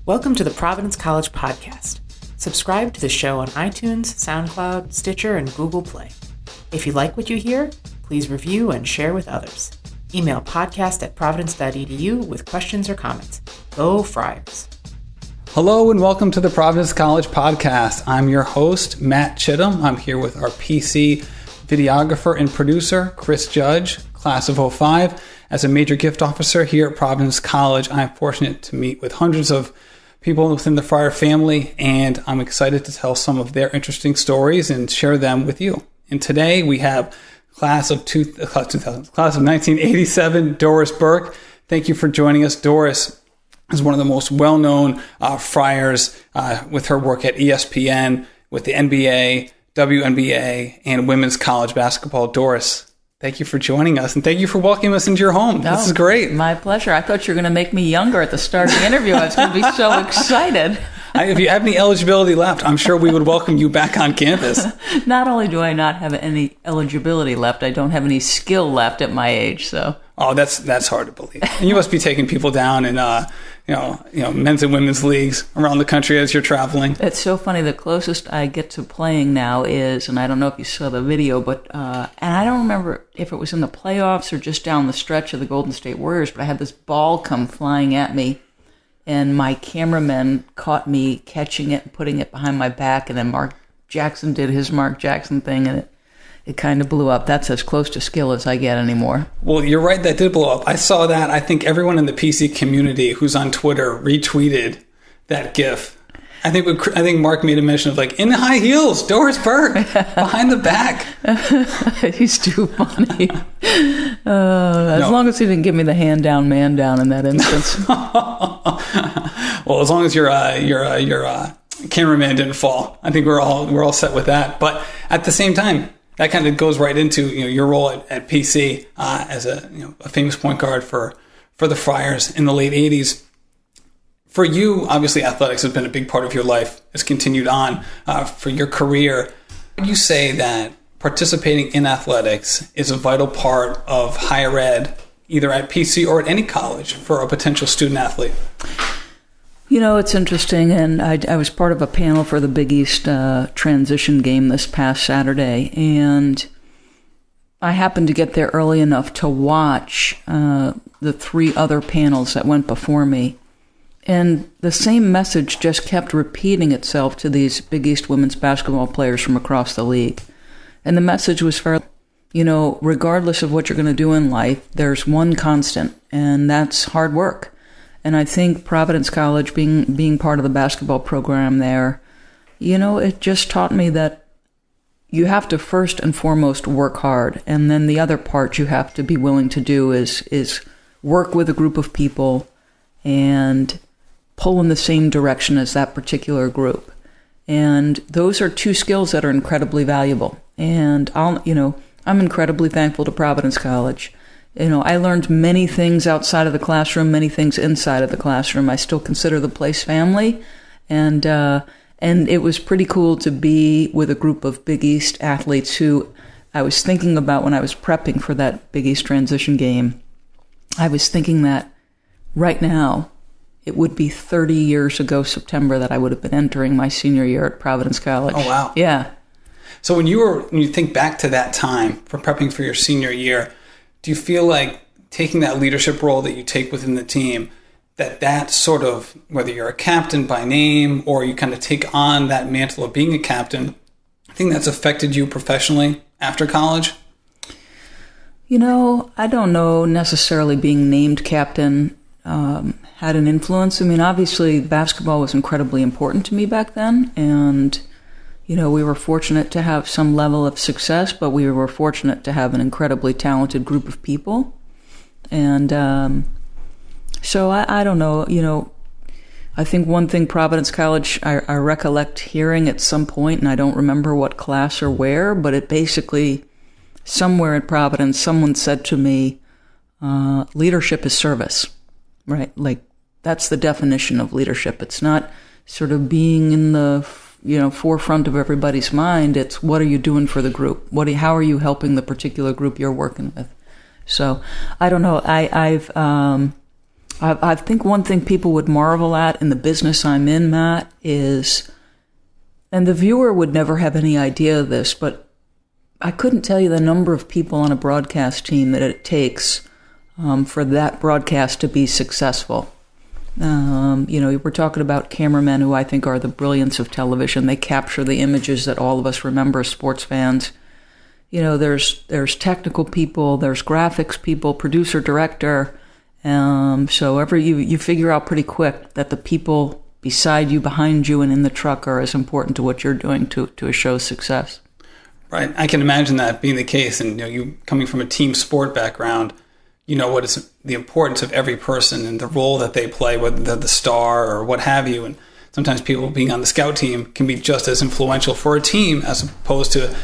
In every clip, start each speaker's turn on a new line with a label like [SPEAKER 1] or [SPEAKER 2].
[SPEAKER 1] Welcome to the Providence College Podcast. Subscribe to the show on iTunes, SoundCloud, Stitcher, and Google Play. If you like what you hear, please review and share with others. Email podcast@providence.edu with questions or comments. Go Friars!
[SPEAKER 2] Hello and welcome to the Providence College Podcast. I'm your host, Matt Chittum. I'm here with our PC videographer and producer, Kris Judge, class of 05. As a major gift officer here at Providence College, I'm fortunate to meet with hundreds of people within the Friar family, and I'm excited to tell some of their interesting stories and share them with you. And today we have class of 1987, Doris Burke. Thank you for joining us. Doris is one of the most well-known Friars with her work at ESPN, with the NBA, WNBA, and women's college basketball. Doris, thank you for joining us, and thank you for welcoming us into your home.
[SPEAKER 3] Oh,
[SPEAKER 2] this is great.
[SPEAKER 3] My pleasure. I thought you were going to make me younger at the start of the interview. I was going to be so excited.
[SPEAKER 2] If you have any eligibility left, I'm sure we would welcome you back on campus.
[SPEAKER 3] Not only do I not have any eligibility left, I don't have any skill left at my age. So.
[SPEAKER 2] Oh, that's hard to believe. And you must be taking people down in men's and women's leagues around the country as you're traveling.
[SPEAKER 3] It's so funny. The closest I get to playing now is, and I don't know if you saw the video, but and I don't remember if it was in the playoffs or just down the stretch of the Golden State Warriors, but I had this ball come flying at me, and my cameraman caught me catching it and putting it behind my back, and then Mark Jackson did his Mark Jackson thing, and it kind of blew up. That's as close to skill as I get anymore.
[SPEAKER 2] Well, you're right. That did blow up. I saw that. I think everyone in the PC community who's on Twitter retweeted that GIF. I think Mark made a mention of in high heels, Doris Burke, behind the back.
[SPEAKER 3] He's too funny. As long as he didn't give me the hand down, man down in that instance.
[SPEAKER 2] Well, as long as your cameraman didn't fall, I think we're all set with that. But at the same time, that kind of goes right into your role at PC as a famous point guard for the Friars in the late 80s. For you, obviously, athletics has been a big part of your life. It's continued on for your career. Would you say that participating in athletics is a vital part of higher ed, either at PC or at any college, for a potential student athlete?
[SPEAKER 3] It's interesting, and I was part of a panel for the Big East transition game this past Saturday, and I happened to get there early enough to watch the three other panels that went before me. And the same message just kept repeating itself to these Big East women's basketball players from across the league. And the message was fairly, regardless of what you're going to do in life, there's one constant, and that's hard work. And I think Providence College, being part of the basketball program there, it just taught me that you have to first and foremost work hard. And then the other part you have to be willing to do is work with a group of people and pull in the same direction as that particular group. And those are two skills that are incredibly valuable. And I'm incredibly thankful to Providence College. I learned many things outside of the classroom, many things inside of the classroom. I still consider the place family, and it was pretty cool to be with a group of Big East athletes who I was thinking about when I was prepping for that Big East transition game. I was thinking that right now, it would be 30 years ago, September, that I would have been entering my senior year at Providence College.
[SPEAKER 2] Oh, wow.
[SPEAKER 3] Yeah.
[SPEAKER 2] So when you think back to that time for prepping for your senior year, do you feel like taking that leadership role that you take within the team, that sort of, whether you're a captain by name or you kind of take on that mantle of being a captain, I think that's affected you professionally after college?
[SPEAKER 3] I don't know necessarily being named captain had an influence. I mean, obviously, basketball was incredibly important to me back then, and we were fortunate to have some level of success, but we were fortunate to have an incredibly talented group of people. And so I don't know, I think one thing Providence College, I recollect hearing at some point, and I don't remember what class or where, but it basically, somewhere at Providence, someone said to me, leadership is service, right? That's the definition of leadership. It's not sort of being in the forefront of everybody's mind. It's what are you doing for the group? How are you helping the particular group you're working with? So I don't know. I think one thing people would marvel at in the business I'm in, Matt, is, and the viewer would never have any idea of this, but I couldn't tell you the number of people on a broadcast team that it takes for that broadcast to be successful. We're talking about cameramen who I think are the brilliance of television. They capture the images that all of us remember as sports fans. There's technical people, there's graphics people, producer, director. So you figure out pretty quick that the people beside you, behind you, and in the truck are as important to what you're doing to a show's success.
[SPEAKER 2] Right. I can imagine that being the case. And you coming from a team sport background, you know what is the importance of every person and the role that they play, whether they're the star or what have you. And sometimes people being on the scout team can be just as influential for a team as opposed to,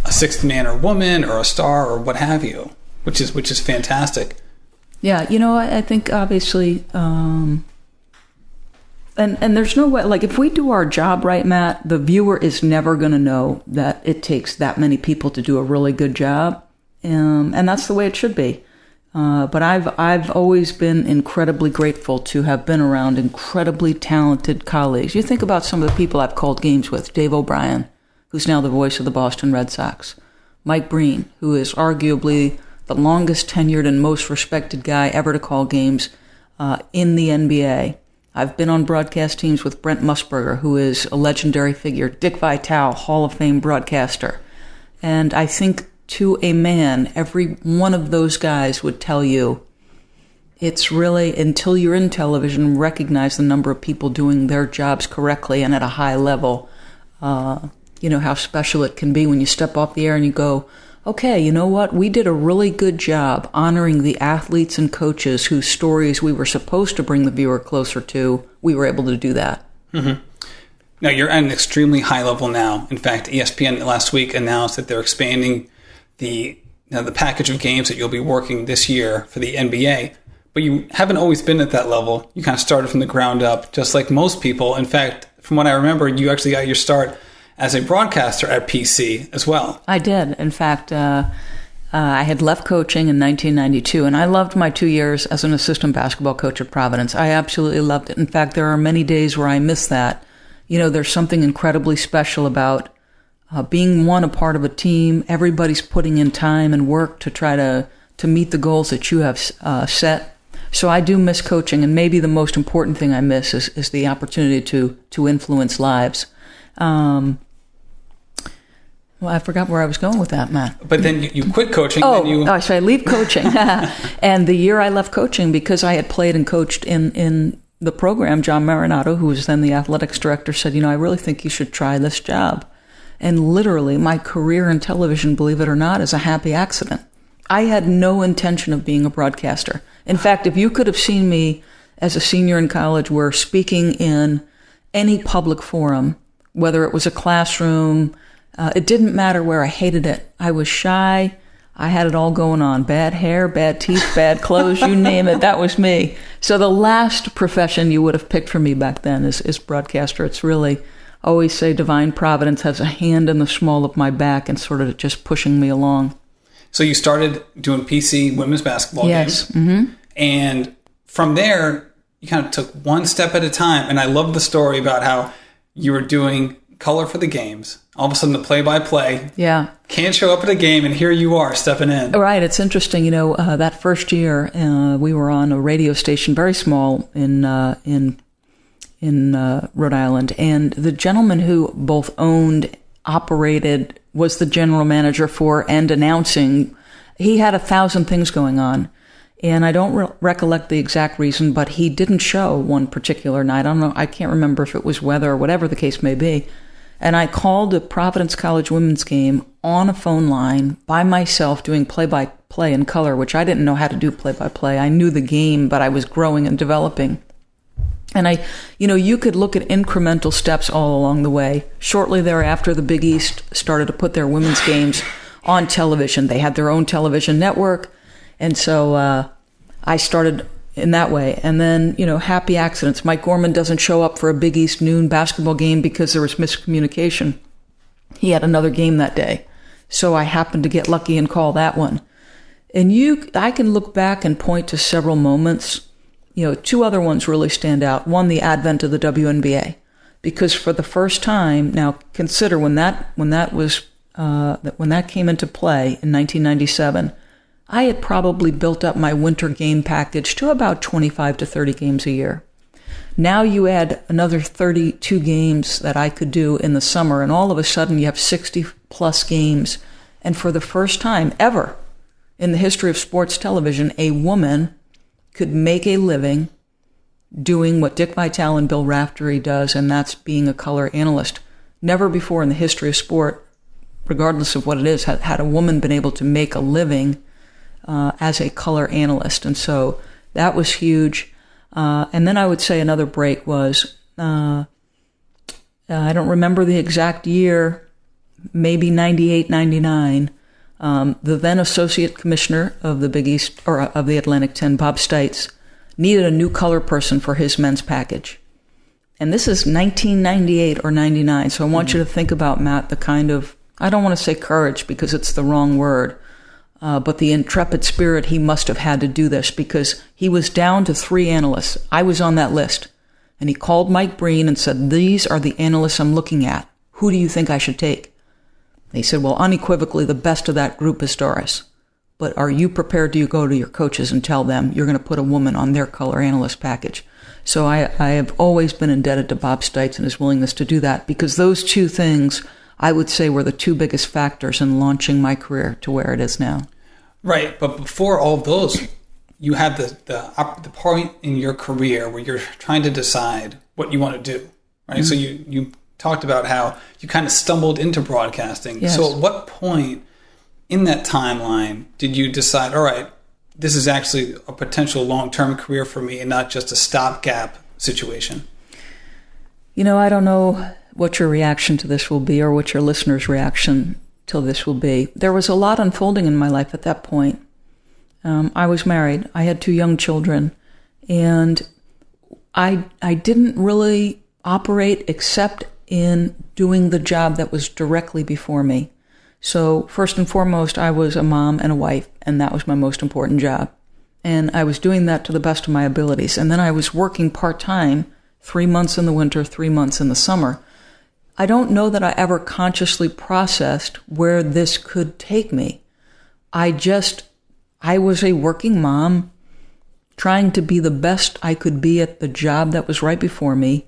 [SPEAKER 2] a sixth man or woman or a star or what have you, which is fantastic.
[SPEAKER 3] Yeah, I think obviously, and there's no way, like if we do our job right, Matt, the viewer is never going to know that it takes that many people to do a really good job. And that's the way it should be. But I've always been incredibly grateful to have been around incredibly talented colleagues. You think about some of the people I've called games with: Dave O'Brien, who's now the voice of the Boston Red Sox; Mike Breen, who is arguably the longest tenured and most respected guy ever to call games in the NBA. I've been on broadcast teams with Brent Musburger, who is a legendary figure; Dick Vitale, Hall of Fame broadcaster. And I think to a man, every one of those guys would tell you it's really, until you're in television, recognize the number of people doing their jobs correctly and at a high level. How special it can be when you step off the air and you go, okay, you know what? We did a really good job honoring the athletes and coaches whose stories we were supposed to bring the viewer closer to. We were able to do that.
[SPEAKER 2] Mm-hmm. Now, you're at an extremely high level now. In fact, ESPN last week announced that they're expanding the package of games that you'll be working this year for the NBA. But you haven't always been at that level. You kind of started from the ground up, just like most people. In fact, from what I remember, you actually got your start as a broadcaster at PC as well.
[SPEAKER 3] I did. In fact, I had left coaching in 1992, and I loved my 2 years as an assistant basketball coach at Providence. I absolutely loved it. In fact, there are many days where I miss that. There's something incredibly special about being a part of a team. Everybody's putting in time and work to try to meet the goals that you have set. So I do miss coaching, and maybe the most important thing I miss is the opportunity to influence lives. I forgot where I was going with that, Matt.
[SPEAKER 2] But then you quit coaching.
[SPEAKER 3] So I leave coaching. And the year I left coaching, because I had played and coached in the program, John Marinato, who was then the athletics director, said, I really think you should try this job. And literally, my career in television, believe it or not, is a happy accident. I had no intention of being a broadcaster. In fact, if you could have seen me as a senior in college, where speaking in any public forum, whether it was a classroom, it didn't matter where, I hated it. I was shy. I had it all going on. Bad hair, bad teeth, bad clothes, you name it. That was me. So the last profession you would have picked for me back then is broadcaster. It's really, I always say, divine providence has a hand in the small of my back and sort of just pushing me along.
[SPEAKER 2] So you started doing PC women's basketball games.
[SPEAKER 3] Mm-hmm.
[SPEAKER 2] And from there, you kind of took one step at a time. And I love the story about how you were doing color for the games. All of a sudden, the play-by-play can't show up at a game, and here you are stepping in.
[SPEAKER 3] Right. It's interesting. That first year, we were on a radio station, very small in Rhode Island, and the gentleman who both owned, operated, was the general manager for, and announcing, he had 1,000 things going on. And I don't recollect the exact reason, but he didn't show one particular night. I don't know. I can't remember if it was weather or whatever the case may be. And I called a Providence College women's game on a phone line by myself, doing play-by-play in color, which I didn't know how to do play-by-play. I knew the game, but I was growing and developing. And you could look at incremental steps all along the way. Shortly thereafter, the Big East started to put their women's games on television. They had their own television network. And so I started in that way. And then, happy accidents. Mike Gorman doesn't show up for a Big East noon basketball game because there was miscommunication. He had another game that day. So I happened to get lucky and call that one. And I can look back and point to several moments two other ones really stand out. One, the advent of the WNBA, because for the first time, now consider when that came into play in 1997, I had probably built up my winter game package to about 25 to 30 games a year. Now you add another 32 games that I could do in the summer, and all of a sudden you have 60 plus games. And for the first time ever in the history of sports television, a woman could make a living doing what Dick Vitale and Bill Raftery does, and that's being a color analyst. Never before in the history of sport, regardless of what it is, had a woman been able to make a living as a color analyst. And so that was huge. And then I would say another break was, I don't remember the exact year, maybe 98, 99. The then associate commissioner of the Big East, or of the Atlantic 10, Bob Stites, needed a new color person for his men's package. And this is 1998 or 99. So I want you to think about, Matt, the kind of, I don't want to say courage because it's the wrong word, but the intrepid spirit he must have had to do this, because he was down to 3 analysts. I was on that list. And he called Mike Breen and said, "These are the analysts I'm looking at. Who do you think I should take?" They said, "Well, unequivocally, the best of that group is Doris. But are you prepared to go to your coaches and tell them you're going to put a woman on their color analyst package?" So I have always been indebted to Bob Stites and his willingness to do that, because those two things, I would say, were the two biggest factors in launching my career to where it is now.
[SPEAKER 2] Right, but before all of those, you had the point in your career where you're trying to decide what you want to do, right? Mm-hmm. So you talked about how you kind of stumbled into broadcasting.
[SPEAKER 3] Yes.
[SPEAKER 2] So at what point in that timeline did you decide, all right, this is actually a potential long-term career for me and not just a stopgap situation?
[SPEAKER 3] I don't know what your reaction to this will be, or what your listeners' reaction to this will be. There was a lot unfolding in my life at that point. I was married. I had 2 young children, and I didn't really operate except in doing the job that was directly before me. So first and foremost, I was a mom and a wife, and that was my most important job. And I was doing that to the best of my abilities. And then I was working part-time, 3 months in the winter, 3 months in the summer. I don't know that I ever consciously processed where this could take me. I was a working mom, trying to be the best I could be at the job that was right before me.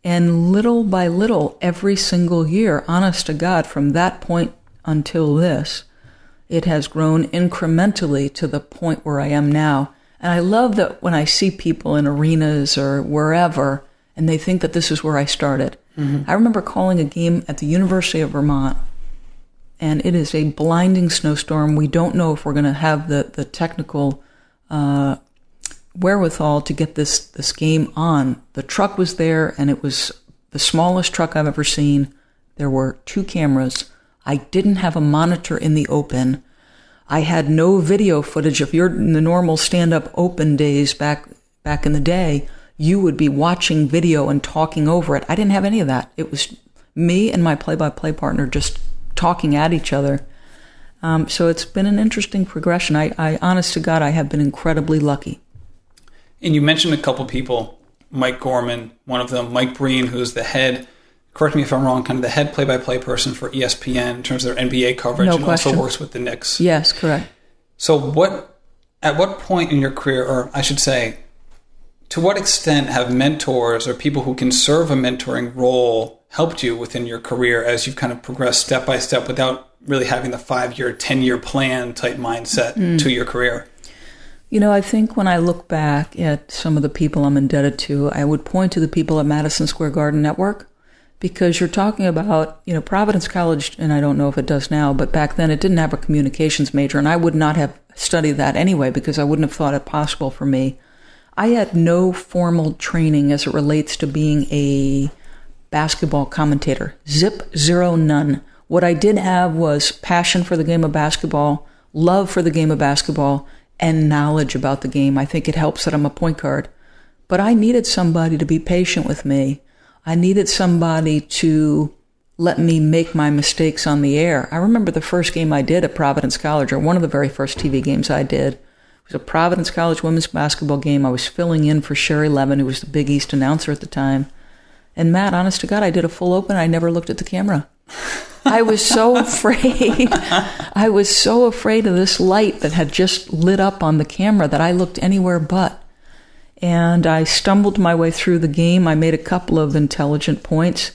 [SPEAKER 3] And little by little, every single year, honest to God, from that point until this, it has grown incrementally to the point where I am now. And I love that when I see people in arenas or wherever, and they think that this is where I started. Mm-hmm. I remember calling a game at the University of Vermont, and it is a blinding snowstorm. We don't know if we're going to have the technical wherewithal to get this game on. The truck was there, and it was the smallest truck I've ever seen. There were 2 cameras. I didn't have a monitor in the open. I had no video footage. If you're in the normal stand-up open days back in the day, you would be watching video and talking over it. I didn't have any of that. It was me and my play-by-play partner just talking at each other. So it's been an interesting progression. I honest to God, I have been incredibly lucky.
[SPEAKER 2] And you mentioned a couple people, Mike Gorman, one of them, Mike Breen, who's the head, correct me if I'm wrong, kind of the head play-by-play person for ESPN in terms of their NBA coverage,
[SPEAKER 3] no
[SPEAKER 2] and
[SPEAKER 3] question.
[SPEAKER 2] Also works with the Knicks.
[SPEAKER 3] Yes, correct.
[SPEAKER 2] So at what point in your career, or I should say, to what extent have mentors or people who can serve a mentoring role helped you within your career as you've kind of progressed step by step without really having the 5-year, 10-year plan type mindset to your career?
[SPEAKER 3] I think when I look back at some of the people I'm indebted to, I would point to the people at Madison Square Garden Network, because you're talking about, Providence College, and I don't know if it does now, but back then it didn't have a communications major, and I would not have studied that anyway because I wouldn't have thought it possible for me. I had no formal training as it relates to being a basketball commentator. Zero, none. What I did have was passion for the game of basketball, love for the game of basketball, and knowledge about the game. I think it helps that I'm a point guard. But I needed somebody to be patient with me. I needed somebody to let me make my mistakes on the air. I remember the first game I did at Providence College, or one of the very first TV games I did, It was a Providence College women's basketball game. I was filling in for Sherry Levin, who was the Big East announcer at the time. And Matt, honest to God, I did a full open. I never looked at the camera. I was so afraid. I was so afraid of this light that had just lit up on the camera that I looked anywhere but. And I stumbled my way through the game. I made a couple of intelligent points.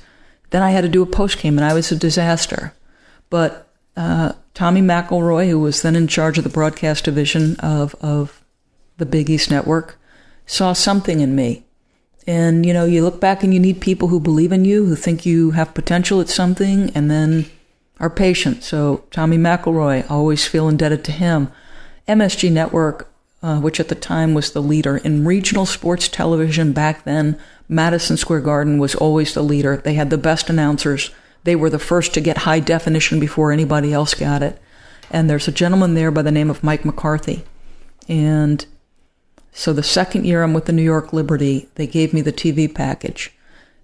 [SPEAKER 3] Then I had to do a post-game, and I was a disaster. But Tommy McElroy, who was then in charge of the broadcast division of the Big East Network, saw something in me. And, you look back and you need people who believe in you, who think you have potential at something, and then are patient. So Tommy McElroy, always feel indebted to him. MSG Network, which at the time was the leader in regional sports television back then, Madison Square Garden was always the leader. They had the best announcers. They were the first to get high definition before anybody else got it. And there's a gentleman there by the name of Mike McCarthy. And so the second year I'm with the New York Liberty, they gave me the TV package.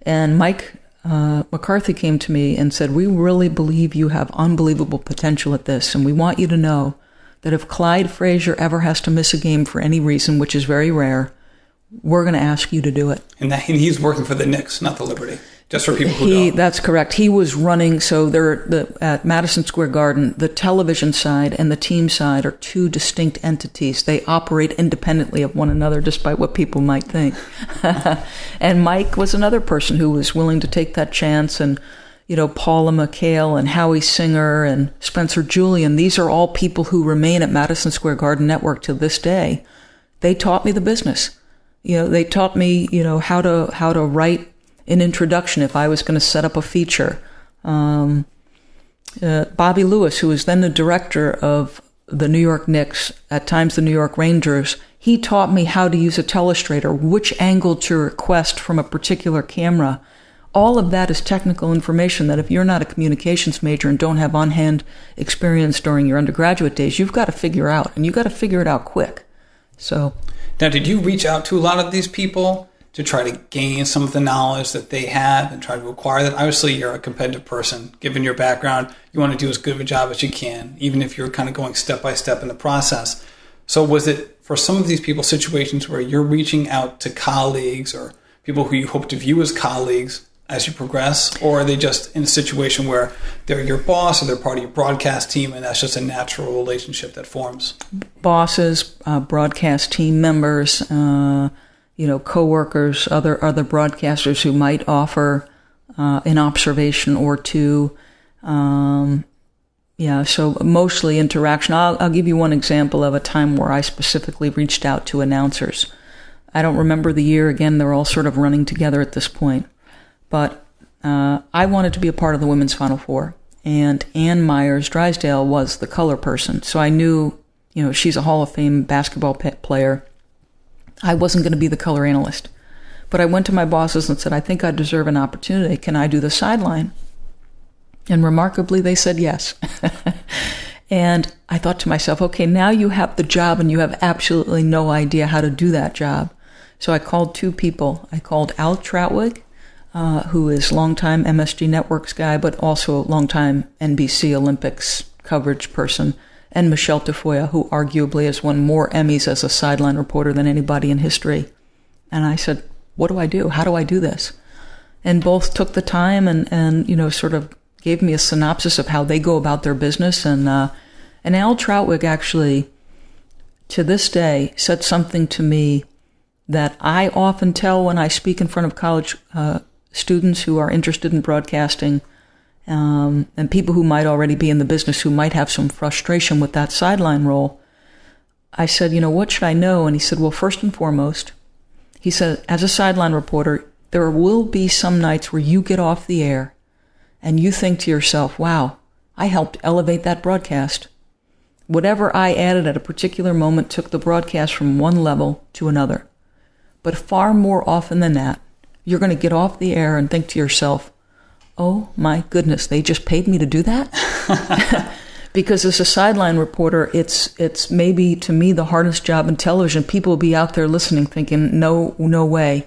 [SPEAKER 3] And Mike McCarthy came to me and said, we really believe you have unbelievable potential at this, and we want you to know that if Clyde Frazier ever has to miss a game for any reason, which is very rare, we're going to ask you to do it.
[SPEAKER 2] And he's working for the Knicks, not the Liberty. Just for people who don't.
[SPEAKER 3] That's correct. He was running, so at Madison Square Garden, the television side and the team side are two distinct entities. They operate independently of one another, despite what people might think. And Mike was another person who was willing to take that chance. And, Paula McHale and Howie Singer and Spencer Julian, these are all people who remain at Madison Square Garden Network to this day. They taught me the business. They taught me, how to write an introduction if I was going to set up a feature. Bobby Lewis, who was then the director of the New York Knicks, at times the New York Rangers, he taught me how to use a telestrator, which angle to request from a particular camera. All of that is technical information that if you're not a communications major and don't have on-hand experience during your undergraduate days, you've got to figure out, and you've got to figure it out quick. So,
[SPEAKER 2] now, did you reach out to a lot of these people to try to gain some of the knowledge that they have and try to acquire that? Obviously, you're a competitive person. Given your background, you want to do as good of a job as you can, even if you're kind of going step by step in the process. So was it, for some of these people, situations where you're reaching out to colleagues or people who you hope to view as colleagues as you progress? Or are they just in a situation where they're your boss or they're part of your broadcast team and that's just a natural relationship that forms? Bosses,
[SPEAKER 3] broadcast team members, coworkers, other broadcasters who might offer an observation or two. So mostly interaction. I'll give you one example of a time where I specifically reached out to announcers. I don't remember the year. Again, they're all sort of running together at this point. But I wanted to be a part of the Women's Final Four. And Ann Myers Drysdale was the color person. So I knew, she's a Hall of Fame basketball player. I wasn't going to be the color analyst. But I went to my bosses and said, I think I deserve an opportunity. Can I do the sideline? And remarkably, they said yes. And I thought to myself, okay, now you have the job and you have absolutely no idea how to do that job. So I called two people. I called Al Troutwig, who is longtime MSG Networks guy, but also a longtime NBC Olympics coverage person, and Michelle Tafoya, who arguably has won more Emmys as a sideline reporter than anybody in history. And I said, what do I do? How do I do this? And both took the time and sort of gave me a synopsis of how they go about their business. And Al Troutwig actually, to this day, said something to me that I often tell when I speak in front of college students who are interested in broadcasting, and people who might already be in the business who might have some frustration with that sideline role. I said, what should I know? And he said, well, first and foremost, he said, as a sideline reporter, there will be some nights where you get off the air and you think to yourself, wow, I helped elevate that broadcast. Whatever I added at a particular moment took the broadcast from one level to another. But far more often than that, you're going to get off the air and think to yourself, oh my goodness, they just paid me to do that? Because as a sideline reporter, it's maybe, to me, the hardest job in television. People will be out there listening thinking, no way.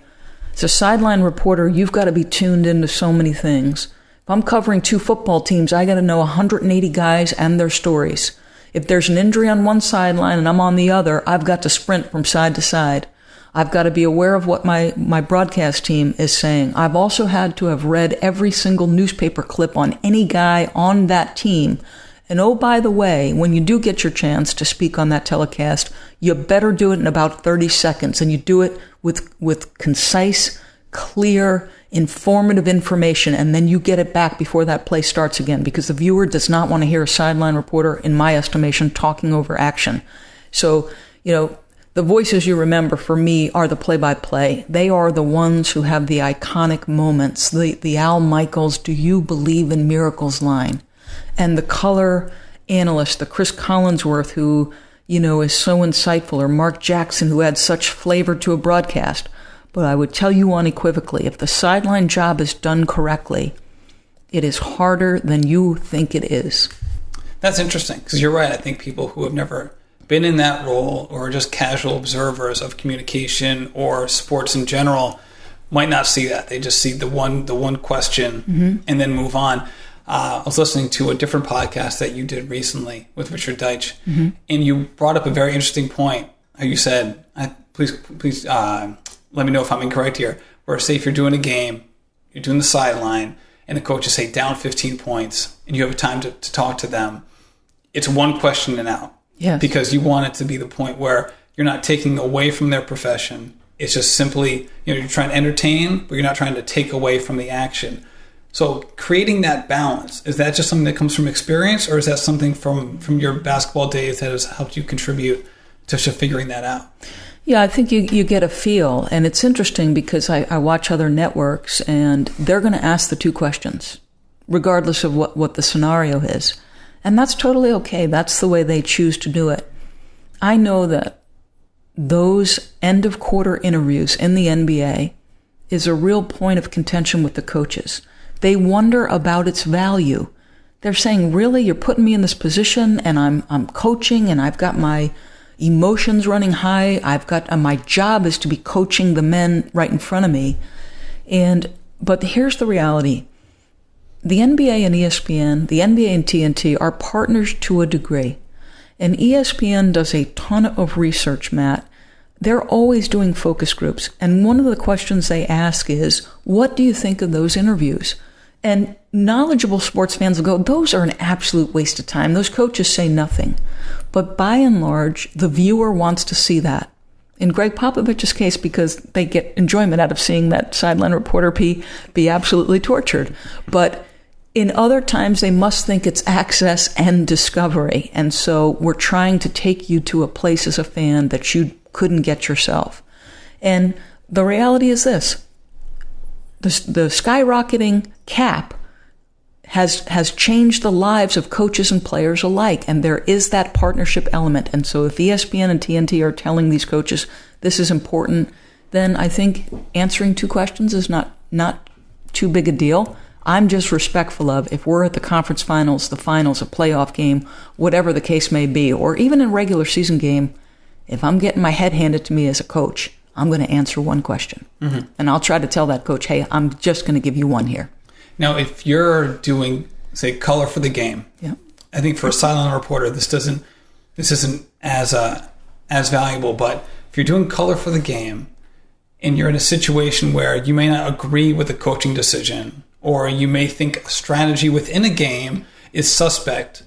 [SPEAKER 3] As a sideline reporter, you've got to be tuned into so many things. If I'm covering two football teams, I got to know 180 guys and their stories. If there's an injury on one sideline and I'm on the other, I've got to sprint from side to side. I've got to be aware of what my broadcast team is saying. I've also had to have read every single newspaper clip on any guy on that team. And oh, by the way, when you do get your chance to speak on that telecast, you better do it in about 30 seconds. And you do it with concise, clear, informative information. And then you get it back before that play starts again, because the viewer does not want to hear a sideline reporter, in my estimation, talking over action. So, the voices you remember for me are the play-by-play. They are the ones who have the iconic moments, the Al Michaels, "Do you believe in miracles" line. And the color analyst, the Kris Collinsworth, who, is so insightful, or Mark Jackson, who adds such flavor to a broadcast. But I would tell you unequivocally, if the sideline job is done correctly, it is harder than you think it is.
[SPEAKER 2] That's interesting, because you're right. I think people who have never been in that role, or just casual observers of communication or sports in general, might not see that. They just see the one question and then move on. I was listening to a different podcast that you did recently with Richard Deitch, and you brought up a very interesting point. You said, please let me know if I'm incorrect here, where say if you're doing a game, you're doing the sideline, and the coaches say down 15 points, and you have time to talk to them, it's one question and out.
[SPEAKER 3] Yes.
[SPEAKER 2] Because you want it to be the point where you're not taking away from their profession. It's just simply, you're trying to entertain, but you're not trying to take away from the action. So creating that balance, is that just something that comes from experience, or is that something from your basketball days that has helped you contribute to figuring that out?
[SPEAKER 3] Yeah, I think you get a feel. And it's interesting because I watch other networks, and they're going to ask the two questions, regardless of what the scenario is. And that's totally okay. That's the way they choose to do it. I know that those end of quarter interviews in the NBA is a real point of contention with the coaches. They wonder about its value. They're saying, really, you're putting me in this position, and I'm coaching, and I've got my emotions running high. I've got my job is to be coaching the men right in front of me. But here's the reality. The NBA and ESPN, the NBA and TNT are partners to a degree. And ESPN does a ton of research, Matt. They're always doing focus groups. And one of the questions they ask is, what do you think of those interviews? And knowledgeable sports fans will go, those are an absolute waste of time. Those coaches say nothing. But by and large, the viewer wants to see that. In Greg Popovich's case, because they get enjoyment out of seeing that sideline reporter be absolutely tortured. But in other times, they must think it's access and discovery. And so we're trying to take you to a place as a fan that you couldn't get yourself. And the reality is this. The skyrocketing cap has changed the lives of coaches and players alike. And there is that partnership element. And so if ESPN and TNT are telling these coaches this is important, then I think answering two questions is not too big a deal. I'm just respectful of, if we're at the conference finals, the finals, a playoff game, whatever the case may be, or even a regular season game, if I'm getting my head handed to me as a coach, I'm going to answer one question. Mm-hmm. And I'll try to tell that coach, hey, I'm just going to give you one here. Now,
[SPEAKER 2] if you're doing, say, color for the game,
[SPEAKER 3] yeah,
[SPEAKER 2] I think for a sideline reporter, this isn't as valuable. But if you're doing color for the game, and you're in a situation where you may not agree with the coaching decision, or you may think a strategy within a game is suspect,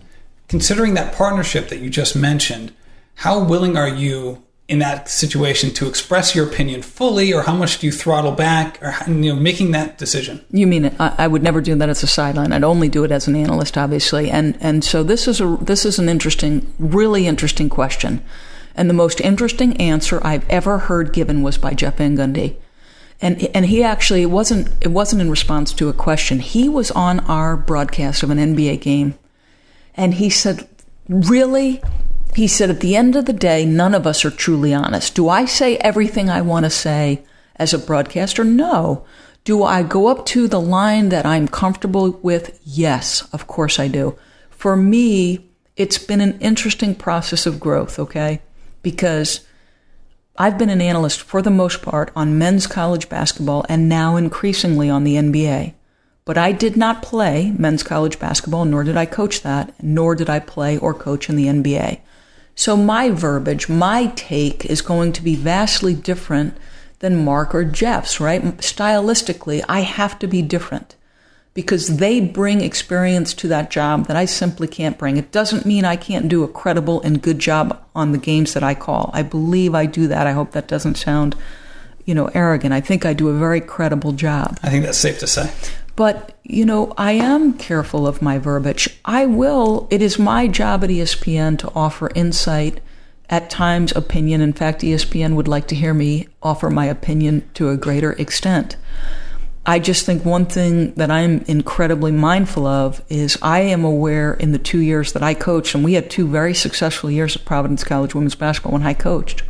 [SPEAKER 2] considering that partnership that you just mentioned, how willing are you in that situation to express your opinion fully, or how much do you throttle back, or making that decision?
[SPEAKER 3] You mean it? I would never do that as a sideline. I'd only do it as an analyst, obviously. And so this is an interesting, really interesting question. And the most interesting answer I've ever heard given was by Jeff Van Gundy. And he actually, it wasn't in response to a question. He was on our broadcast of an NBA game, and he said, really? He said, at the end of the day, none of us are truly honest. Do I say everything I want to say as a broadcaster? No. Do I go up to the line that I'm comfortable with? Yes, of course I do. For me, it's been an interesting process of growth, okay? Because I've been an analyst for the most part on men's college basketball and now increasingly on the NBA. But I did not play men's college basketball, nor did I coach that, nor did I play or coach in the NBA. So my verbiage, my take is going to be vastly different than Mark or Jeff's, right? Stylistically, I have to be different because they bring experience to that job that I simply can't bring. It doesn't mean I can't do a credible and good job on the games that I call. I believe I do that. I hope that doesn't sound, arrogant. I think I do a very credible job.
[SPEAKER 2] I think that's safe to say.
[SPEAKER 3] But, I am careful of my verbiage. It is my job at ESPN to offer insight, at times opinion. In fact, ESPN would like to hear me offer my opinion to a greater extent. I just think one thing that I'm incredibly mindful of is I am aware in the 2 years that I coached, and we had 2 very successful years at Providence College women's basketball when I coached.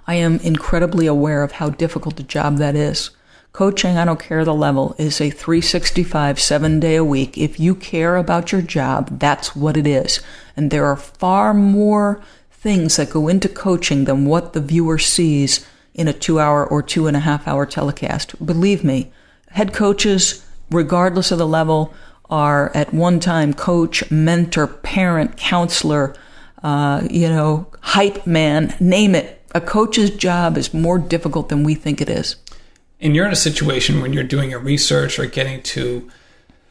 [SPEAKER 3] I am incredibly aware of how difficult a job that is. Coaching, I don't care the level, is a 365, 7-day a week. If you care about your job, that's what it is. And there are far more things that go into coaching than what the viewer sees in a 2-hour or 2.5-hour telecast. Believe me, head coaches, regardless of the level, are at one time coach, mentor, parent, counselor, hype man, name it. A coach's job is more difficult than we think it is.
[SPEAKER 2] And you're in a situation when you're doing your research or getting to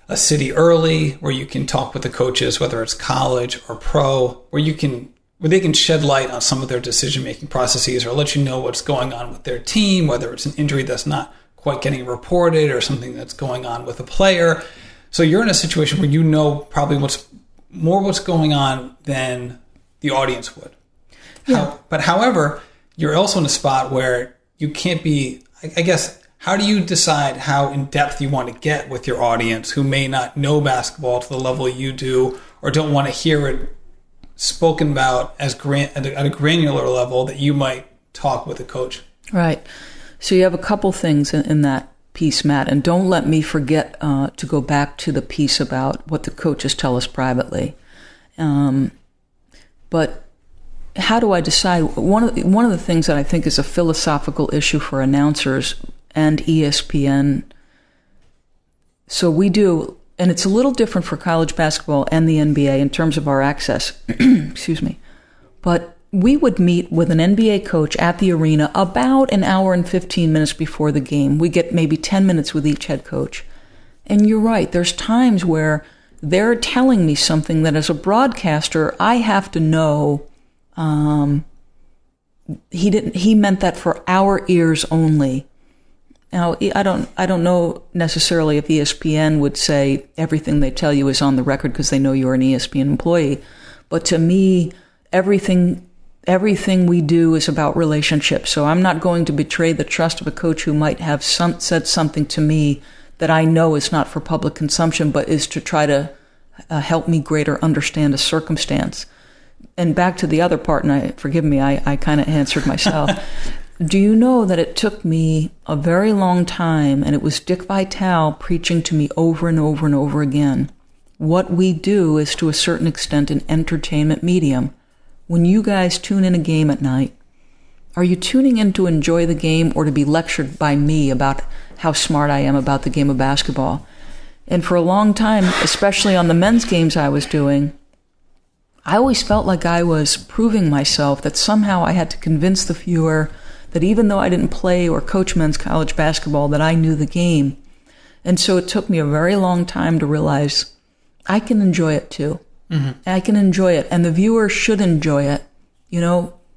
[SPEAKER 2] a city early where you can talk with the coaches, whether it's college or pro, where they can shed light on some of their decision-making processes or let you know what's going on with their team, whether it's an injury that's not quite getting reported or something that's going on with a player. So you're in a situation where you know probably what's going on than the audience would.
[SPEAKER 3] Yeah.
[SPEAKER 2] But however, you're also in a spot where you can't be, I guess, how do you decide how in-depth you want to get with your audience who may not know basketball to the level you do or don't want to hear it spoken about at a granular level that you might talk with a coach?
[SPEAKER 3] Right. So you have a couple things in that piece, Matt, and don't let me forget to go back to the piece about what the coaches tell us privately. But how do I decide? One of the things that I think is a philosophical issue for announcers and ESPN. So we do, and it's a little different for college basketball and the NBA in terms of our access. Excuse me. But we would meet with an NBA coach at the arena about an hour and 15 minutes before the game. We get maybe 10 minutes with each head coach. And you're right, there's times where they're telling me something that as a broadcaster, I have to know he meant that for our ears only. Now, I don't know necessarily if ESPN would say everything they tell you is on the record because they know you're an ESPN employee. But to me, everything we do is about relationships. So I'm not going to betray the trust of a coach who might have said something to me that I know is not for public consumption, but is to try to help me greater understand a circumstance. And back to the other part, and forgive me, I kind of answered myself. Do you know that it took me a very long time, and it was Dick Vitale preaching to me over and over and over again. What we do is, to a certain extent, an entertainment medium. When you guys tune in a game at night, are you tuning in to enjoy the game or to be lectured by me about how smart I am about the game of basketball? And for a long time, especially on the men's games I was doing, I always felt like I was proving myself, that somehow I had to convince the viewer that even though I didn't play or coach men's college basketball, that I knew the game. And so it took me a very long time to realize I can enjoy it too. Mm-hmm. I can enjoy it, and the viewer should enjoy it.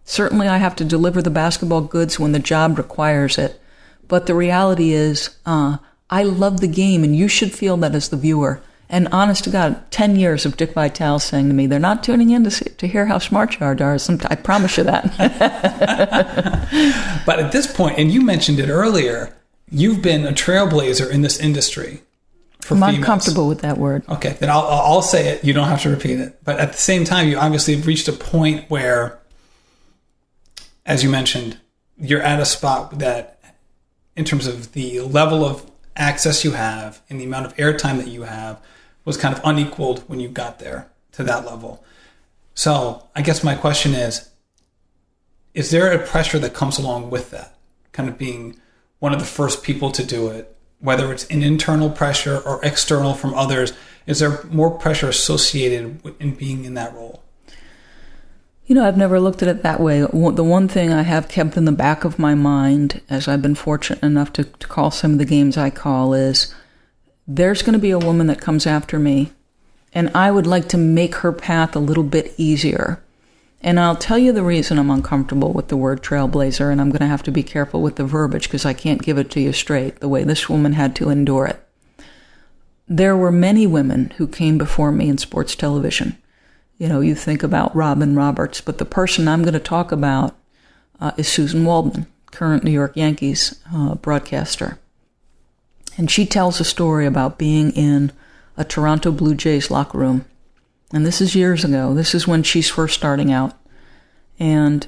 [SPEAKER 3] Certainly I have to deliver the basketball goods when the job requires it. But the reality is, I love the game, and you should feel that as the viewer. And honest to God, 10 years of Dick Vitale saying to me, they're not tuning in to hear how smart you are, Doris. I promise you that.
[SPEAKER 2] But at this point, and you mentioned it earlier, you've been a trailblazer in this industry for females.
[SPEAKER 3] I'm comfortable with that word.
[SPEAKER 2] Okay, then I'll say it. You don't have to repeat it. But at the same time, you obviously have reached a point where, as you mentioned, you're at a spot that, in terms of the level of access you have and the amount of airtime that you have, was kind of unequaled when you got there to that level. So I guess my question is there a pressure that comes along with that? Kind of being one of the first people to do it, whether it's an internal pressure or external from others? Is there more pressure associated in being in that role?
[SPEAKER 3] I've never looked at it that way. The one thing I have kept in the back of my mind, as I've been fortunate enough to call some of the games I call, is there's going to be a woman that comes after me, and I would like to make her path a little bit easier. And I'll tell you the reason I'm uncomfortable with the word trailblazer, and I'm going to have to be careful with the verbiage because I can't give it to you straight, the way this woman had to endure it. There were many women who came before me in sports television. You think about Robin Roberts, but the person I'm going to talk about is Susan Waldman, current New York Yankees broadcaster. And she tells a story about being in a Toronto Blue Jays locker room. And this is years ago. This is when she's first starting out. And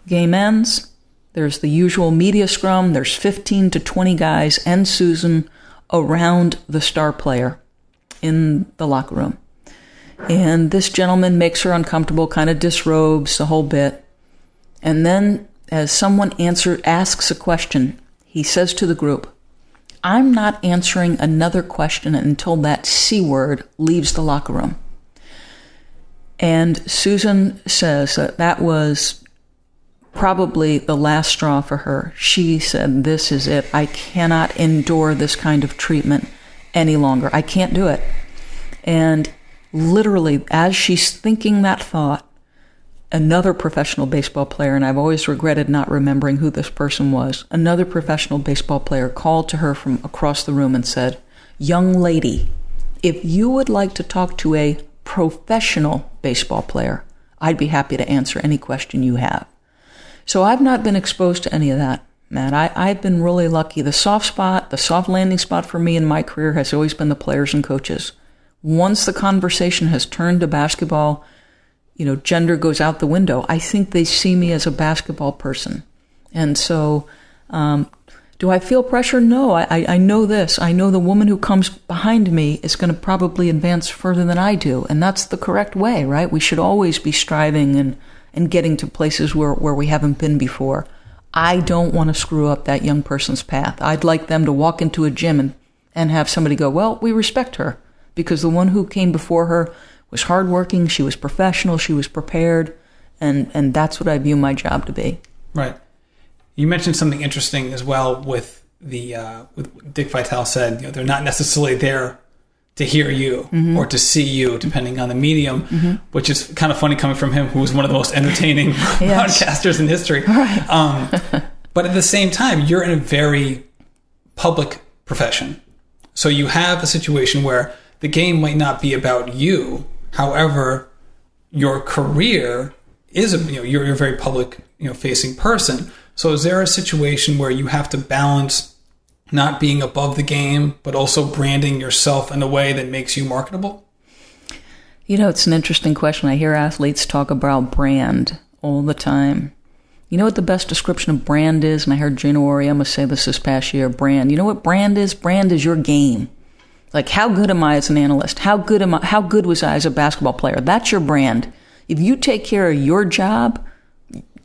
[SPEAKER 3] game ends. There's the usual media scrum. There's 15 to 20 guys and Susan around the star player in the locker room. And this gentleman makes her uncomfortable, kind of disrobes the whole bit. And then as someone asks a question, he says to the group, "I'm not answering another question until that C word leaves the locker room." And Susan says that was probably the last straw for her. She said, "This is it. I cannot endure this kind of treatment any longer. I can't do it." And literally, as she's thinking that thought, another professional baseball player, and I've always regretted not remembering who this person was, another professional baseball player called to her from across the room and said, "Young lady, if you would like to talk to a professional baseball player, I'd be happy to answer any question you have." So I've not been exposed to any of that, Matt. I've been really lucky. The soft landing spot for me in my career has always been the players and coaches. Once the conversation has turned to basketball, gender goes out the window. I think they see me as a basketball person. And so, do I feel pressure? No, I know this. I know the woman who comes behind me is going to probably advance further than I do. And that's the correct way, right? We should always be striving and getting to places where we haven't been before. I don't want to screw up that young person's path. I'd like them to walk into a gym and have somebody go, "Well, we respect her," because the one who came before her was hardworking, she was professional, she was prepared, and that's what I view my job to be.
[SPEAKER 2] Right. You mentioned something interesting as well with with Dick Vitale said, they're not necessarily there to hear you or to see you, depending on the medium, which is kind of funny coming from him, who was one of the most entertaining broadcasters in history. Right. But at the same time, you're in a very public profession. So you have a situation where the game might not be about you. However, your career is you're a very public, facing person. So is there a situation where you have to balance not being above the game, but also branding yourself in a way that makes you marketable?
[SPEAKER 3] It's an interesting question. I hear athletes talk about brand all the time. You know what the best description of brand is? And I heard Gino Auriemma say this past year, brand. You know what brand is? Brand is your game. Like, how good am I as an analyst? How good was I as a basketball player? That's your brand. If you take care of your job,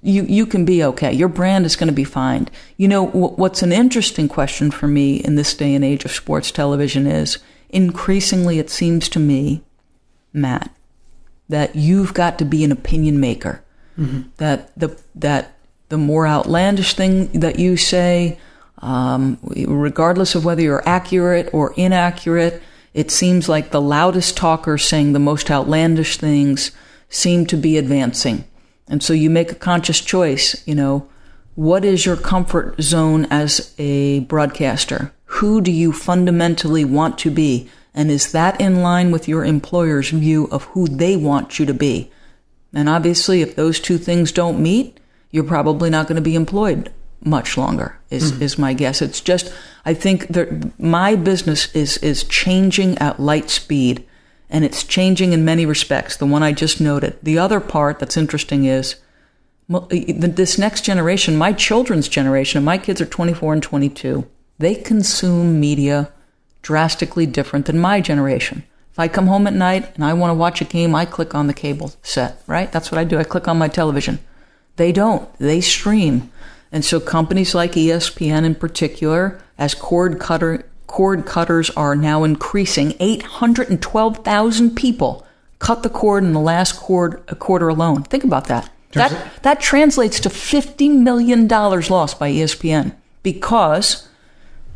[SPEAKER 3] you can be okay. Your brand is going to be fine. What's an interesting question for me in this day and age of sports television is, increasingly it seems to me, Matt, that you've got to be an opinion maker. That the more outlandish thing that you say, regardless of whether you're accurate or inaccurate, it seems like the loudest talkers saying the most outlandish things seem to be advancing. And so you make a conscious choice, what is your comfort zone as a broadcaster? Who do you fundamentally want to be? And is that in line with your employer's view of who they want you to be? And obviously, if those two things don't meet, you're probably not going to be employed much longer, is my guess. It's just, I think that my business is changing at light speed, and it's changing in many respects, the one I just noted. The other part that's interesting is this next generation, my children's generation, and my kids are 24 and 22, they consume media drastically different than my generation. If I come home at night and I want to watch a game, I click on the cable set, right? That's what I do. I click on my television. They don't. They stream. And so companies like ESPN in particular, as cord cord cutters are now increasing. 812,000 people cut the cord in the last quarter alone. Think about that. That translates to $50 million lost by ESPN because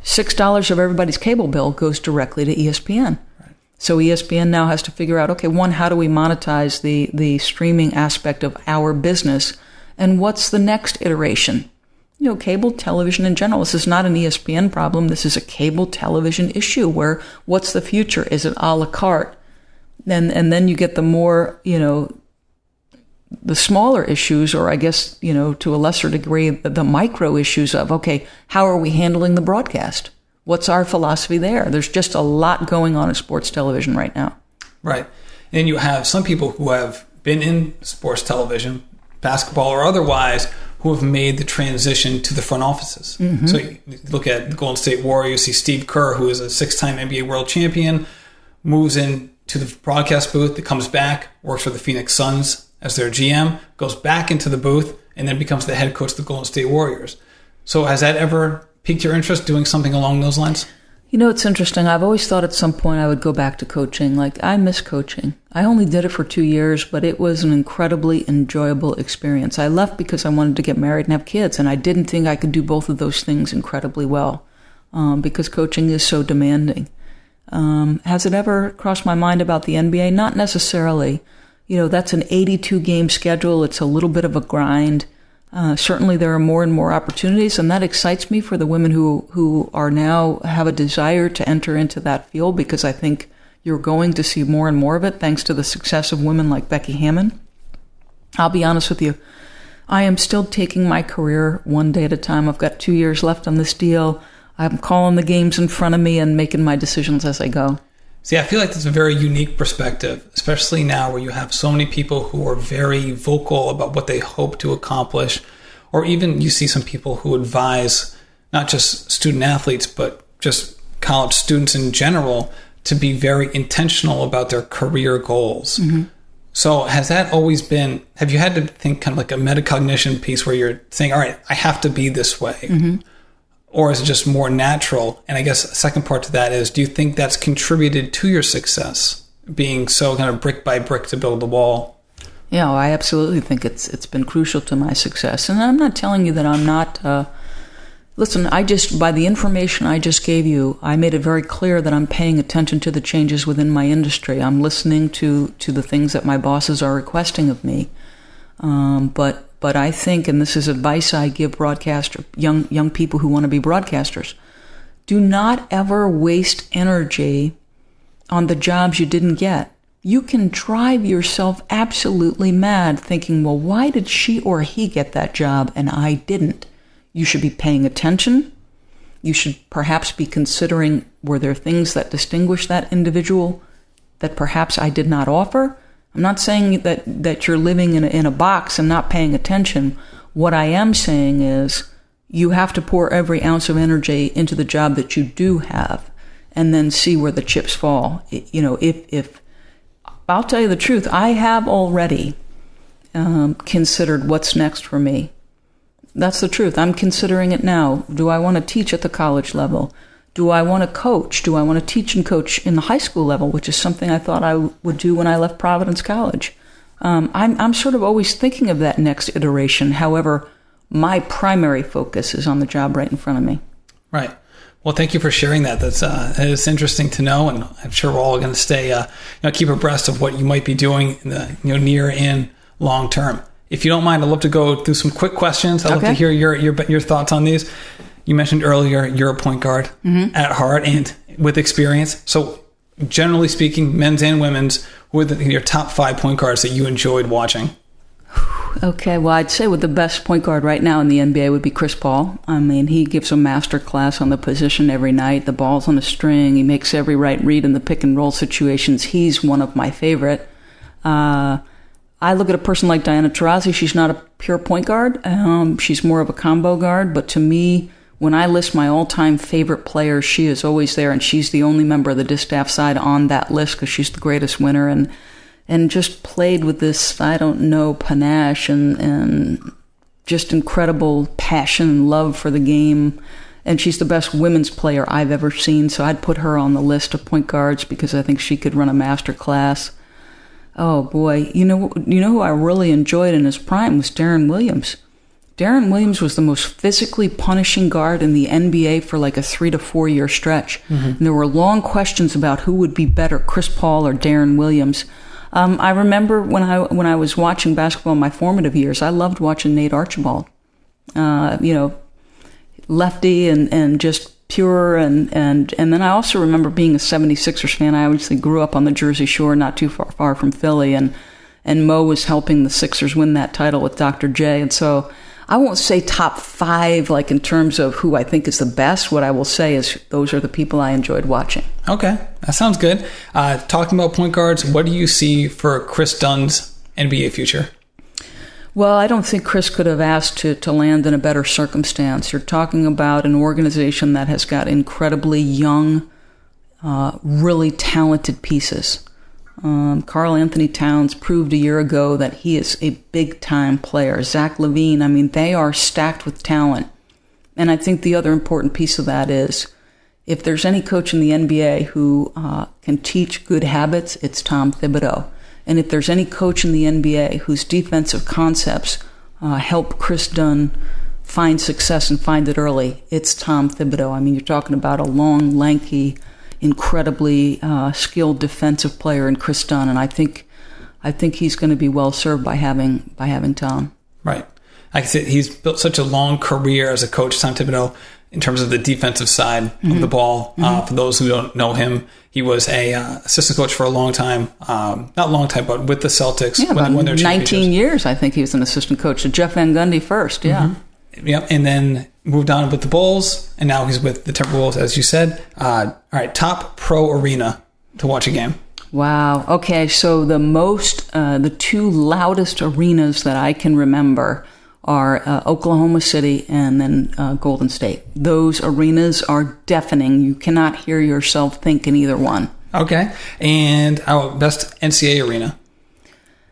[SPEAKER 3] $6 of everybody's cable bill goes directly to ESPN. Right. So ESPN now has to figure out, okay, one, how do we monetize the streaming aspect of our business? And what's the next iteration? Cable television in general. This is not an ESPN problem. This is a cable television issue where what's the future? Is it a la carte? And then you get the more, the smaller issues, or I guess, to a lesser degree, the micro issues of, okay, how are we handling the broadcast? What's our philosophy there? There's just a lot going on in sports television right now. Right.
[SPEAKER 2] And you have some people who have been in sports television, basketball or otherwise, who have made the transition to the front offices. Mm-hmm. So you look at the Golden State Warriors, you see Steve Kerr, who is a 6-time NBA world champion, moves into the broadcast booth, that comes back, works for the Phoenix Suns as their GM, goes back into the booth, and then becomes the head coach of the Golden State Warriors. So has that ever piqued your interest, doing something along those lines?
[SPEAKER 3] It's interesting. I've always thought at some point I would go back to coaching. I miss coaching. I only did it for 2 years, but it was an incredibly enjoyable experience. I left because I wanted to get married and have kids, and I didn't think I could do both of those things incredibly well because coaching is so demanding. Has it ever crossed my mind about the NBA? Not necessarily. That's an 82-game schedule. It's a little bit of a grind. Certainly there are more and more opportunities, and that excites me for the women who are now have a desire to enter into that field, because I think you're going to see more and more of it thanks to the success of women like Becky Hammon. I'll be honest with you. I am still taking my career one day at a time. I've got 2 years left on this deal. I'm calling the games in front of me and making my decisions as I go.
[SPEAKER 2] See, I feel like that's a very unique perspective, especially now where you have so many people who are very vocal about what they hope to accomplish, or even you see some people who advise not just student athletes, but just college students in general to be very intentional about their career goals. Mm-hmm. So has that always been, have you had to think kind of like a metacognition piece where you're saying, all right, I have to be this way? Mm-hmm. Or is it just more natural? And I guess a second part to that is, do you think that's contributed to your success, being so kind of brick by brick to build the wall?
[SPEAKER 3] Yeah, I absolutely think it's been crucial to my success. And I'm not telling you that I'm not... Listen, by the information I just gave you, I made it very clear that I'm paying attention to the changes within my industry. I'm listening to the things that my bosses are requesting of me. But I think, and this is advice I give young people who want to be broadcasters, do not ever waste energy on the jobs you didn't get. You can drive yourself absolutely mad thinking, well, why did she or he get that job and I didn't? You should be paying attention. You should perhaps be considering, were there things that distinguish that individual that perhaps I did not offer? I'm not saying that you're living in a box and not paying attention. What I am saying is you have to pour every ounce of energy into the job that you do have and then see where the chips fall. If I'll tell you the truth, I have already considered what's next for me. That's the truth. I'm considering it now. Do I want to teach at the college level? Do I want to coach? Do I want to teach and coach in the high school level, which is something I thought I would do when I left Providence College? I'm sort of always thinking of that next iteration. However, my primary focus is on the job right in front of me.
[SPEAKER 2] Right. Well, thank you for sharing that. It's interesting to know, and I'm sure we're all going to stay keep abreast of what you might be doing in the near and long term. If you don't mind, I'd love to go through some quick questions. I'd love to hear your thoughts on these. You mentioned earlier you're a point guard at heart and with experience. So generally speaking, men's and women's, who are your top 5 point guards that you enjoyed watching?
[SPEAKER 3] Okay, well, I'd say with the best point guard right now in the NBA would be Kris Paul. I mean, he gives a master class on the position every night. The ball's on a string. He makes every right read in the pick and roll situations. He's one of my favorite. I look at a person like Diana Taurasi. She's not a pure point guard. She's more of a combo guard. But to me, when I list my all-time favorite players, she is always there, and she's the only member of the distaff side on that list because she's the greatest winner and just played with this, panache and just incredible passion and love for the game. And she's the best women's player I've ever seen, so I'd put her on the list of point guards because I think she could run a master class. Oh boy, you know who I really enjoyed in his prime was Deron Williams. Deron Williams was the most physically punishing guard in the NBA for like a 3 to 4 year stretch. And there were long questions about who would be better, Chris Paul or Deron Williams. I remember when I was watching basketball in my formative years, I loved watching Nate Archibald. Lefty and just pure, and then I also remember being a 76ers fan. I obviously grew up on the Jersey Shore, not too far from Philly, and Mo was helping the Sixers win that title with Dr. J. And so I won't say top 5, like in terms of who I think is the best. What I will say is those are the people I enjoyed watching.
[SPEAKER 2] Okay, that sounds good. Talking about point guards, what do you see for Kris Dunn's NBA future?
[SPEAKER 3] Well, I don't think Kris could have asked to land in a better circumstance. You're talking about an organization that has got incredibly young, really talented pieces. Karl Anthony Towns proved a year ago that he is a big-time player. Zach LaVine, I mean, they are stacked with talent. And I think the other important piece of that is if there's any coach in the NBA who can teach good habits, it's Tom Thibodeau. And if there's any coach in the NBA whose defensive concepts help Kris Dunn find success and find it early, it's Tom Thibodeau. I mean, you're talking about a long, lanky, incredibly skilled defensive player in Kris Dunn, and I think he's going to be well served by having Tom.
[SPEAKER 2] Right. Like I said, he's built such a long career as a coach, Tom Thibodeau, in terms of the defensive side of the ball. For those who don't know him, he was a assistant coach for a long time. Not long time, but with the Celtics.
[SPEAKER 3] Yeah, about 19 years, I think he was an assistant coach to Jeff Van Gundy first, yeah.
[SPEAKER 2] Yep, and then moved on with the Bulls, and now he's with the Timberwolves, as you said. All right, top pro arena to watch a game.
[SPEAKER 3] Wow. Okay, so the 2 loudest arenas that I can remember are Oklahoma City and then Golden State. Those arenas are deafening. You cannot hear yourself think in either one. Okay.
[SPEAKER 2] And our best NCAA arena?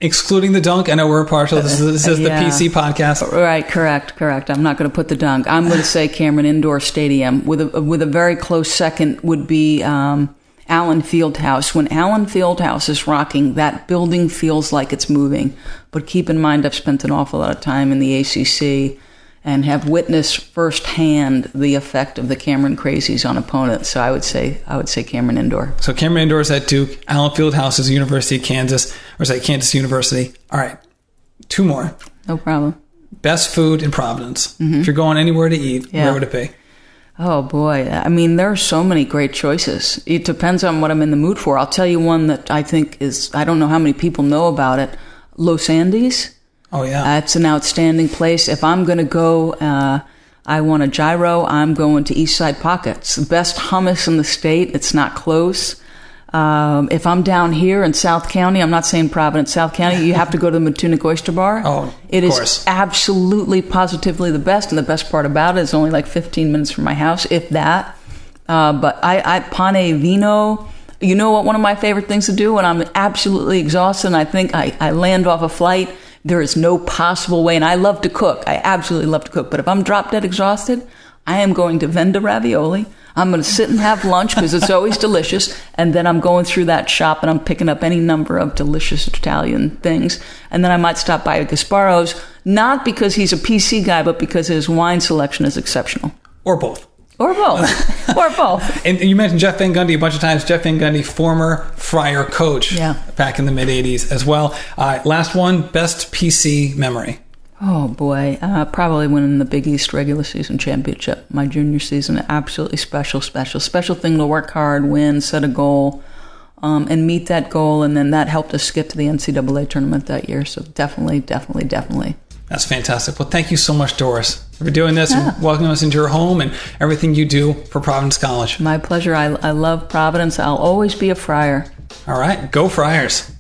[SPEAKER 2] Excluding the dunk. I know we're partial. This is the PC podcast.
[SPEAKER 3] Right, correct. I'm not going to put the dunk. I'm going to say Cameron Indoor Stadium. With a very close second would be Allen Fieldhouse. When Allen Fieldhouse is rocking, that building feels like it's moving. But keep in mind, I've spent an awful lot of time in the ACC and have witnessed firsthand the effect of the Cameron crazies on opponents. So I would say Cameron Indoor.
[SPEAKER 2] So Cameron Indoor is at Duke. Allen Fieldhouse is University of Kansas, or is that Kansas University? All right, 2 more.
[SPEAKER 3] No problem.
[SPEAKER 2] Best food in Providence. If you're going anywhere to eat, where would it be?
[SPEAKER 3] Oh, boy. I mean, there are so many great choices. It depends on what I'm in the mood for. I'll tell you one that I think is, I don't know how many people know about it, Los Andes.
[SPEAKER 2] Oh, yeah.
[SPEAKER 3] It's an outstanding place. If I'm going to go, I want a gyro, I'm going to Eastside Pockets. The best hummus in the state. It's not close. If I'm down here in South County, I'm not saying Providence, South County, you have to go to the Matunic Oyster Bar.
[SPEAKER 2] Oh,
[SPEAKER 3] it is absolutely, positively the best. And the best part about it is only like 15 minutes from my house, if that. But I Pane Vino, you know what one of my favorite things to do when I'm absolutely exhausted and I think I land off a flight, there is no possible way, and I love to cook. I absolutely love to cook. But if I'm drop dead exhausted, I am going to Venda Ravioli. I'm going to sit and have lunch because it's always delicious. And then I'm going through that shop and I'm picking up any number of delicious Italian things. And then I might stop by Gasparo's, not because he's a PC guy, but because his wine selection is exceptional.
[SPEAKER 2] Or both.
[SPEAKER 3] Or both. Or both.
[SPEAKER 2] And you mentioned Jeff Van Gundy a bunch of times. Jeff Van Gundy, former Friar coach back in the mid-'80s as well. Last one, best PC memory.
[SPEAKER 3] Oh, boy. Probably winning the Big East regular season championship. My junior season, absolutely special thing to work hard, win, set a goal, and meet that goal. And then that helped us get to the NCAA tournament that year. So definitely.
[SPEAKER 2] That's fantastic. Well, thank you so much, Doris, for doing this and welcoming us into your home and everything you do for Providence College.
[SPEAKER 3] My pleasure. I love Providence. I'll always be a Friar.
[SPEAKER 2] All right. Go Friars.